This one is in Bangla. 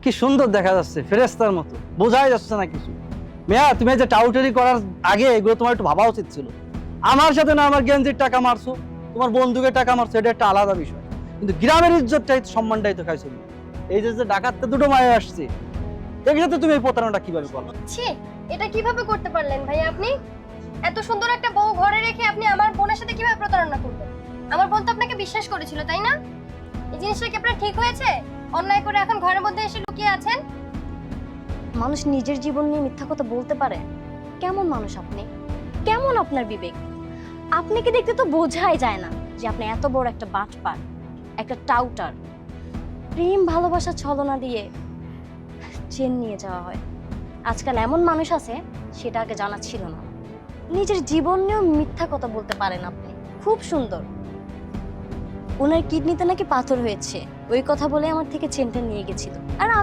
কি সুন্দর দেখা যাচ্ছে, ফেরেশতার মতো, বোঝাই যাচ্ছে না কিছু। মেয়া, তুমি এই যে টাউটারি করার আগে এগুলো তোমার একটু ভাবা উচিত ছিল। আমার সাথে না আমার গেঞ্জির টাকা মারছো, তোমার বন্ধুকে টাকা মারছো, এটা একটা আলাদা বিষয়, কিন্তু গ্রামের ইজ্জতটাই সম্মানটাই তো খাইছো। এই যে যে ডাকাততে দুটো মায়ে আসছে, এর সাথে তুমি এই প্রতারণাটা কিভাবে করো? ছি, এটা কিভাবে করতে পারলেন ভাই আপনি? এত সুন্দর একটা বউ ঘরে রেখে আপনি আমার বোনের সাথে কিভাবে প্রতারণা করবেন? আমার বোন তো আপনাকে বিশ্বাস করেছিল, তাই না? এই জিনিসটা কি আপনার ঠিক হয়েছে? অন্যায় করে এখন ঘরের মধ্যে এসে লুকিয়ে আছেন। মানুষ নিজের জীবন নিয়ে মিথ্যা কথা বলতে পারে? কেমন মানুষ আপনি? কেমন আপনার বিবেক? আপনাকে দেখতে তো বোঝাই যায় না যে আপনি এত বড় একটা বাটপার, একটা টাউটার। প্রেম ভালোবাসা ছলনা দিয়ে চেন নিয়ে যাওয়া হয়। আজকাল এমন মানুষ আছে, সেটা আগে জানা ছিল না। নিজের জীবন নিয়েও মিথ্যা কথা বলতে পারেন আপনি। খুব সুন্দর। ওনার কিডনিতে নাকি পাথর হয়েছে, ওই কথা বলে আমার থেকে চেনটা নিয়ে গেছিল।